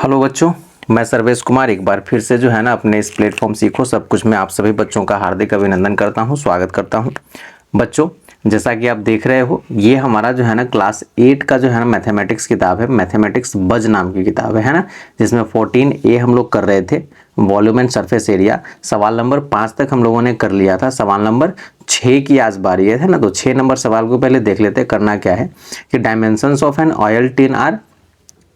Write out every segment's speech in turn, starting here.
Hello बच्चों, मैं सर्वेश कुमार एक बार फिर से जो है ना अपने इस प्लेटफॉर्म सीखो सब कुछ में आप सभी बच्चों का हार्दिक अभिनंदन करता हूं, स्वागत करता हूं। बच्चों, जैसा कि आप देख रहे हो ये हमारा जो है ना क्लास 8 का जो है ना मैथमेटिक्स किताब है, मैथमेटिक्स बज नाम की किताब है ना, जिसमें 14A हम लोग कर रहे थे, वॉल्यूम एंड सरफेस एरिया। सवाल नंबर 5 तक हम लोगों ने कर लिया था, सवाल नंबर 6 की आज बारी है ना। तो 6 नंबर सवाल को पहले देख लेते हैं। करना क्या है कि dimensions of an oil tin are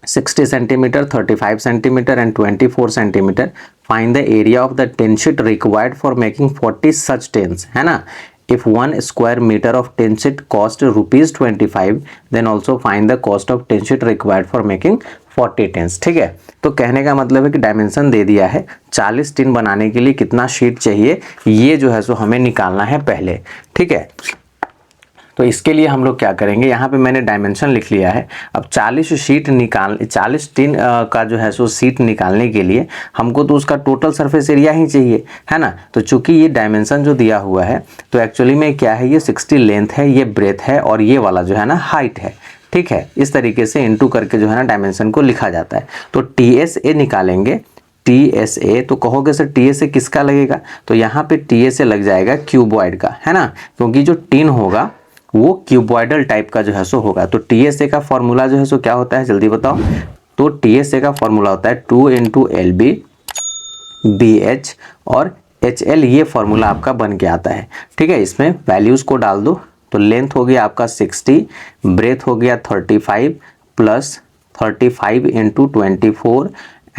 60 centimeter, 35 centimeter and 24 centimeter. Find the area of the tin sheet required for making 40 such tins, है ना। If 1 square meter of tin sheet cost rupees 25, then also find the cost of tin sheet required for making 40 tins। ठीक है, तो कहने का मतलब है कि डायमेंशन दे दिया है, 40 टिन बनाने के लिए कितना शीट चाहिए ये जो है सो हमें निकालना है पहले। ठीक है, तो इसके लिए हम लोग क्या करेंगे, यहाँ पे मैंने डायमेंशन लिख लिया है। अब 40 टिन का जो है सो सीट निकालने के लिए हमको तो उसका टोटल सरफेस एरिया ही चाहिए, है ना। तो चूंकि ये डायमेंशन जो दिया हुआ है तो एक्चुअली में क्या है, ये 60 लेंथ है, ये ब्रेथ है और ये वाला जो है ना हाइट है। ठीक है, इस तरीके से इंटू करके जो है ना डायमेंशन को लिखा जाता है। तो TSA निकालेंगे, TSA तो कहोगे सर TSA किसका लगेगा, तो यहाँ पे TSA लग जाएगा क्यूबॉइड का, है ना, क्योंकि जो टिन होगा वो क्यूबॉइडल टाइप का जो है सो होगा। तो टीएसए का फॉर्मूला जो है सो क्या होता है, जल्दी बताओ। तो टीएसए का फॉर्मूला होता है 2 × LB BH और HL, ये फॉर्मूला आपका बन के आता है। ठीक है, इसमें वैल्यूज को डाल दो। तो लेंथ हो गया आपका 60, ब्रेथ हो गया 35 प्लस 35 × 24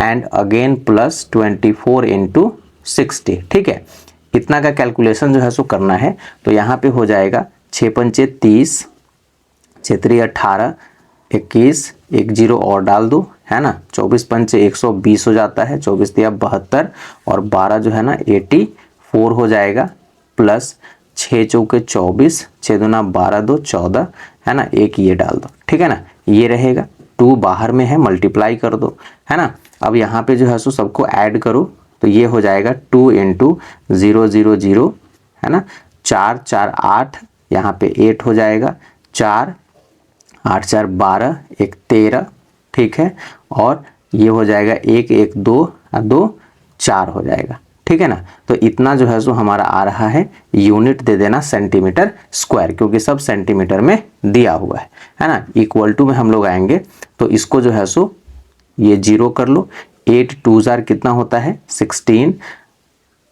एंड अगेन प्लस 24 × 60। ठीक है, इतना का कैलकुलेशन जो है सो करना है। तो यहाँ पे हो जाएगा 6 × 5 = 30, 6 × 3 = 18, 21, एक जीरो और डाल दो, है ना। 24 × 5 = 120 हो जाता है, 24 × 3 = 72 और 12 जो है ना 84 हो जाएगा, प्लस 6 × 4 = 24, 6 × 2 = 12, 2 = 14, है ना। एक ये डाल दो, ठीक है ना, ये रहेगा। 2 बाहर में है, मल्टीप्लाई कर दो, है ना। अब यहाँ पे जो है सो सबको ऐड करो, तो ये हो जाएगा 2 × 0 0 0, है ना। 4 4 8, यहाँ पे 8 हो जाएगा, 4 8 4 12, 1 13, ठीक है। और ये हो जाएगा 1 1 2 2 4 हो जाएगा, ठीक है ना। तो इतना जो है सो हमारा आ रहा है, यूनिट दे देना सेंटीमीटर स्क्वायर, क्योंकि सब सेंटीमीटर में दिया हुआ है ना। इक्वल टू में हम लोग आएंगे तो इसको जो है सो ये 0 कर लो। 8 2 जार कितना होता है 16,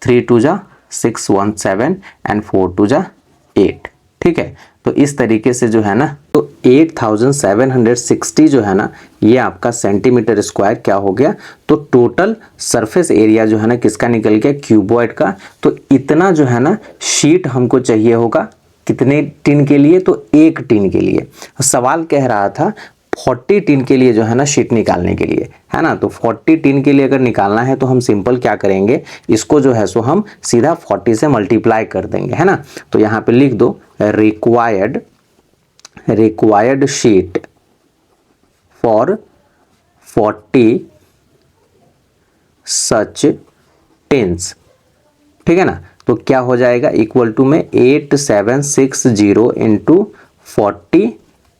3 2 जा 6 1 7 एंड 4 2 जा 8। ठीक है, तो इस तरीके से जो है ना, तो 8760 जो है ना ये आपका सेंटीमीटर स्क्वायर क्या हो गया, तो टोटल सरफेस एरिया जो है ना किसका निकल गया, क्यूबॉइड का। तो इतना जो है ना शीट हमको चाहिए होगा कितने टिन के लिए, तो एक टिन के लिए। सवाल कह रहा था 40 टिन के लिए जो है ना शीट निकालने के लिए, है ना। तो 40 टिन के लिए अगर निकालना है तो हम सिंपल क्या करेंगे, इसको जो है सो हम सीधा 40 से मल्टीप्लाई कर देंगे, है ना। तो यहाँ पे लिख दो required sheet for 40 such tins, ठीक है ना। तो क्या हो जाएगा, इक्वल टू में 8760 × 40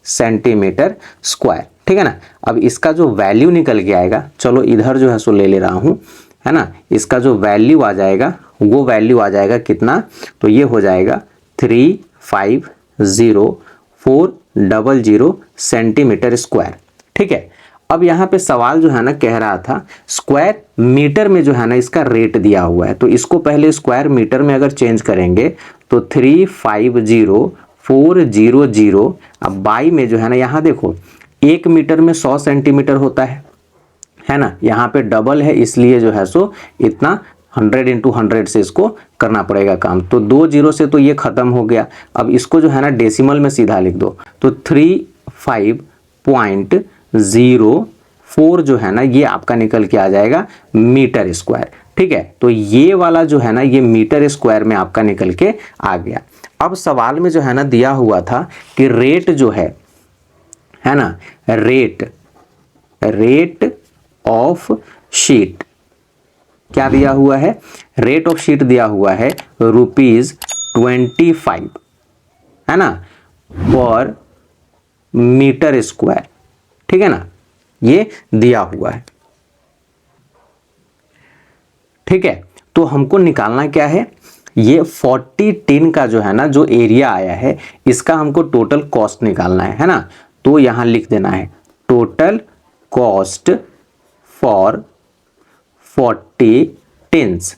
सेंटीमीटर स्क्वायर, ठीक है ना। अब इसका जो वैल्यू निकल के आएगा, चलो इधर जो है सो ले ले रहा हूं, है ना। इसका जो वैल्यू आ जाएगा वो वैल्यू आ जाएगा कितना, तो ये हो जाएगा 350400 सेंटीमीटर स्क्वायर, ठीक है। अब यहाँ पे सवाल जो है ना कह रहा था स्क्वायर मीटर में जो है ना इसका रेट दिया हुआ है, तो इसको पहले स्क्वायर मीटर में अगर चेंज करेंगे तो 350400, अब बाई में जो है ना, यहाँ देखो 1 मीटर में 100 सेंटीमीटर होता है ना। यहाँ पे डबल है इसलिए जो है सो इतना 100 × 100 से इसको करना पड़ेगा काम। तो 2 जीरो से तो ये खत्म हो गया। अब इसको जो है ना डेसिमल में सीधा लिख दो, तो 35.04 जो है ना ये आपका निकल के आ जाएगा मीटर स्क्वायर, ठीक है। तो ये वाला जो है ना ये मीटर स्क्वायर में आपका निकल के आ गया। अब सवाल में जो है ना दिया हुआ था कि रेट जो है ना, रेट ऑफ शीट क्या दिया हुआ है, रेट ऑफ शीट दिया हुआ है ₹25, है ना, पर मीटर स्क्वायर, ठीक है ना, ये दिया हुआ है। ठीक है। तो हमको निकालना क्या है, ये 40 टिन का जो है ना जो एरिया आया है इसका हमको टोटल कॉस्ट निकालना है ना। तो यहां लिख देना है टोटल कॉस्ट फॉर 40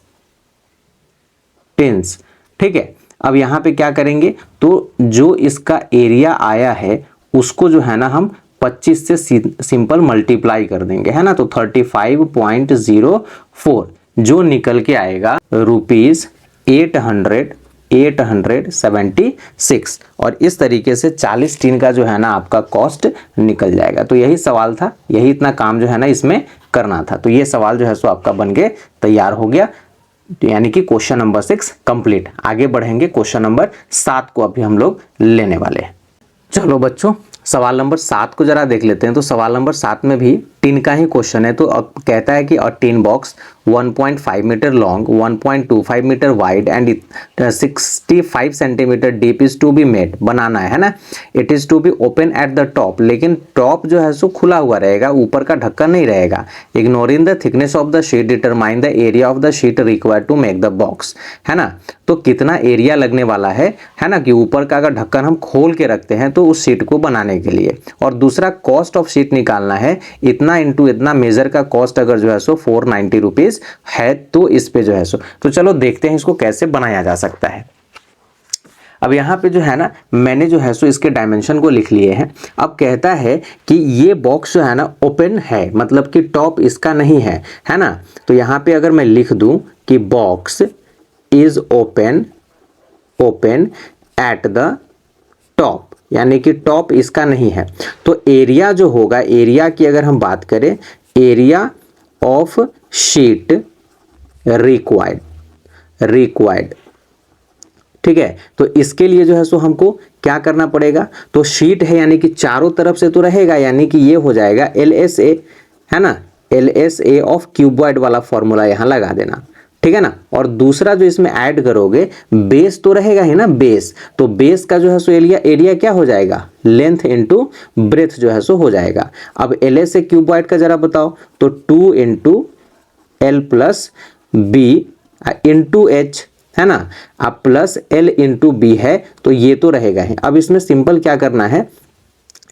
टिन्स। ठीक है। अब यहां पे क्या करेंगे, तो जो इसका एरिया आया है उसको जो है ना हम 25 से सिंपल मल्टीप्लाई कर देंगे, है ना। तो 35.04 जो निकल के आएगा ₹876 और इस तरीके से 40 टीन का जो है ना आपका कॉस्ट निकल जाएगा। तो यही सवाल था, यही इतना काम जो है ना इसमें करना था। तो ये सवाल जो है सो आपका बन के तैयार हो गया, यानी कि क्वेश्चन नंबर 6 कंप्लीट। आगे बढ़ेंगे, क्वेश्चन नंबर 7 को अभी हम लोग लेने वाले हैं। चलो बच्चों, सवाल नंबर 7 को जरा देख लेते हैं। तो सवाल नंबर 7 में भी टिन का ही क्वेश्चन है। तो अब कहता है कि a tin box 1.5 metre long, 1.25 metre wide and 65 centimetre deep is to be made, बनाना है ना। It is to be open at the top, लेकिन टॉप जो है सो खुला हुआ रहेगा, ऊपर का ढक्कन नहीं रहेगा। Ignoring the thickness of the sheet determine the area of the sheet required to make the box, है ना। तो कितना एरिया लगने वाला है ना, कि ऊपर का अगर ढक्कन हम खोल के रखते हैं तो उस शीट को बनाने के लिए। और दूसरा कॉस्ट ऑफ शीट निकालना है, इतना इंटू इतना मेजर का कॉस्ट अगर जो है सो 490 रुपीज है, तो इस पे जो है सो। तो चलो देखते हैं इसको कैसे बनाया जा सकता है। अब यहाँ पे जो है ना मैंने जो है सो इसके डायमेंशन को लिख लिए हैं। अब कहता है कि ये बॉक्स जो है ना ओपन है, मतलब कि टॉप इसका नहीं है, है ना। तो यहाँ पे अगर मैं लिख दूं कि box is open at the top, यानी कि टॉप इसका नहीं है, तो एरिया जो होगा, एरिया की अगर हम बात करें, एरिया ऑफ शीट रिक्वायर्ड, ठीक है। तो इसके लिए जो है सो हमको क्या करना पड़ेगा, तो शीट है यानी कि चारों तरफ से तो रहेगा, यानी कि ये हो जाएगा LSA, है ना। LSA ऑफ क्यूबॉइड वाला फॉर्मूला यहां लगा देना, ठीक है ना। और दूसरा जो इसमें ऐड करोगे, बेस तो रहेगा ही ना, बेस, तो बेस का जो है सो एरिया क्या हो जाएगा, लेंथ इनटू ब्रेथ जो है सो हो जाएगा। अब LSA क्यूबॉइड का जरा बताओ, तो 2 into L plus B into H, है ना। अब प्लस L इंटू बी है, तो ये तो रहेगा ही। अब इसमें सिंपल क्या करना है,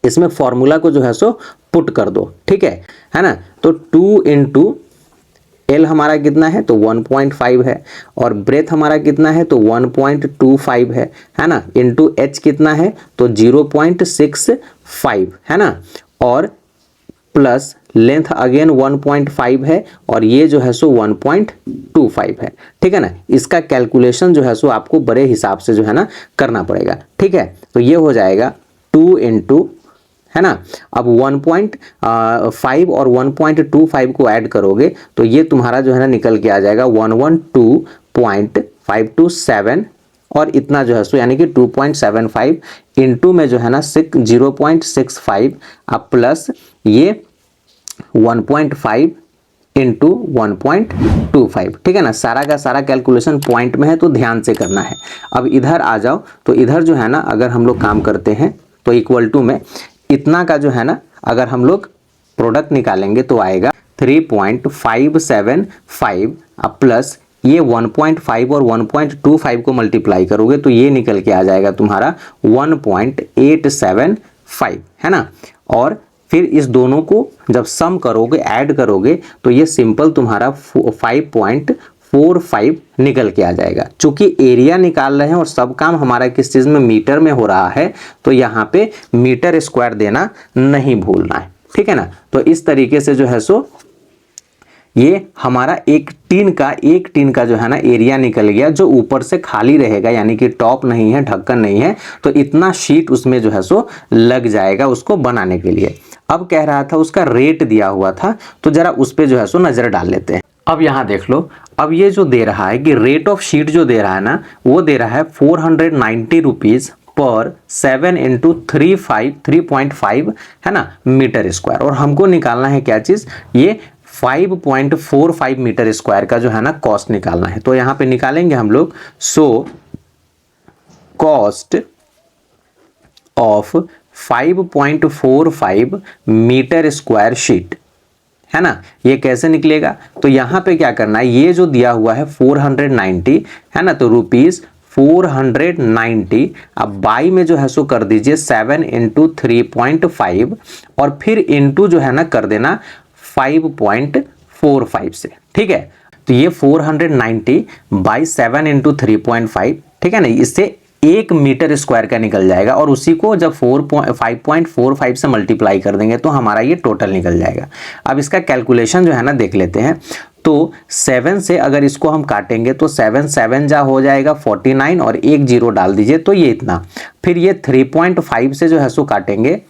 इसमें फॉर्मूला को जो है सो पुट कर दो, ठीक है ना। तो 2 इंटू L हमारा कितना है, तो 1.5 है, और ब्रेथ हमारा कितना है, तो 1.25 है ना। इंटू H कितना है, तो 0.65, है ना। और प्लस लेंथ अगेन 1.5 है, और ये जो है सो 1.25 है, ठीक है ना। इसका कैलकुलेशन जो है सो आपको बड़े हिसाब से जो है ना करना पड़ेगा, ठीक है। तो ये हो जाएगा 2 इंटू, है ना। अब 1.5 और 1.25 को ऐड करोगे तो ये तुम्हारा जो है ना निकल के आ जाएगा 112.527, और इतना जो है सो यानी कि 2.75 इंटू में जो है ना 0.65, अब प्लस ये 1.5 इंटू 1.25, ठीक है ना। सारा का सारा कैलकुलेशन पॉइंट में है, तो ध्यान से करना है। अब इधर आ जाओ, तो इधर जो है ना अगर हम लोग काम करते हैं तो इक्वल टू में इतना का जो है ना अगर हम लोग प्रोडक्ट निकालेंगे तो आएगा 3.575, अब प्लस ये 1.5 और 1.25 को मल्टीप्लाई करोगे तो ये निकल के आ जाएगा तुम्हारा 1.875, है ना। और फिर इस दोनों को जब सम करोगे, ऐड करोगे, तो ये सिंपल तुम्हारा 5.45 निकल के आ जाएगा। चूंकि एरिया निकाल रहे हैं और सब काम हमारा किस चीज में, मीटर में हो रहा है, तो यहाँ पे मीटर स्क्वायर देना नहीं भूलना है, ठीक है ना। तो इस तरीके से जो है सो ये हमारा एक टीन का जो है ना एरिया निकल गया, जो ऊपर से खाली रहेगा, यानी कि टॉप नहीं है, ढक्कन नहीं है, तो इतना शीट उसमें जो है सो लग जाएगा उसको बनाने के लिए। अब कह रहा था उसका रेट दिया हुआ था, तो जरा उस पे जो है सो नजर डाल लेते हैं। अब यहां देख लो, अब ये जो दे रहा है कि रेट ऑफ शीट जो दे रहा है ना, वो दे रहा है 490 रुपीज पर 7 इंटू 3.5, है ना, मीटर स्क्वायर। और हमको निकालना है क्या चीज, ये 5.45 मीटर स्क्वायर का जो है ना कॉस्ट निकालना है। तो यहां पे निकालेंगे हम लोग, so cost of 5.45 metre square sheet है ना। ये कैसे निकलेगा, तो यहाँ पे क्या करना है, ये जो दिया हुआ है 490 है ना, तो रुपीज 490 अब बाई में जो है सो कर दीजिए 7 इंटू 3.5 और फिर इंटू जो है ना कर देना 5.45 से, ठीक है। तो ये 490 बाई 7 इंटू 3.5, ठीक है ना, इससे 1 मीटर स्क्वायर का निकल जाएगा और उसी को जब 5.45 से मल्टीप्लाई कर देंगे तो हमारा ये टोटल निकल जाएगा। अब इसका कैलकुलेशन जो है ना देख लेते हैं। तो 7 से अगर इसको हम काटेंगे तो 7 7 जा हो जाएगा 49 और 1 0 डाल दीजिए तो ये इतना। फिर ये 3.5 से जो है सो काटेंगे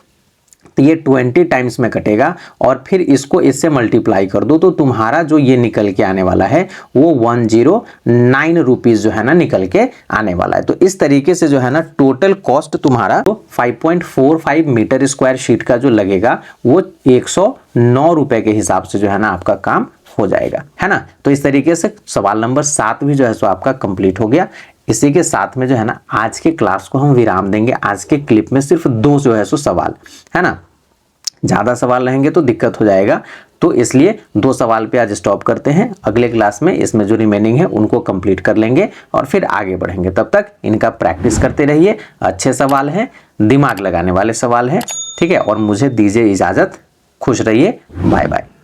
तो ये 20 टाइम्स में कटेगा और फिर इसको इससे मल्टीप्लाई कर दो तो तुम्हारा जो ये निकल के आने वाला है वो 109 रुपीज जो है ना निकल के आने वाला है। तो इस तरीके से जो है ना टोटल कॉस्ट तुम्हारा तो 5.45 मीटर स्क्वायर शीट का जो लगेगा वो 109 रुपए के हिसाब से जो है ना आपका काम हो जाएगा, है ना। तो इस तरीके से सवाल नंबर 7 भी जो है सो आपका कंप्लीट हो गया। इसी के साथ में जो है ना आज के क्लास को हम विराम देंगे। आज के क्लिप में सिर्फ 2 जो है सो सवाल, है ना, ज़्यादा सवाल रहेंगे तो दिक्कत हो जाएगा, तो इसलिए 2 सवाल पे आज स्टॉप करते हैं। अगले क्लास में इसमें जो रिमेनिंग है उनको कंप्लीट कर लेंगे और फिर आगे बढ़ेंगे। तब तक इनका प्रैक्टिस करते रहिए। अच्छे सवाल हैं, दिमाग लगाने वाले सवाल हैं, ठीक है। और मुझे दीजिए इजाज़त, खुश रहिए, बाय बाय।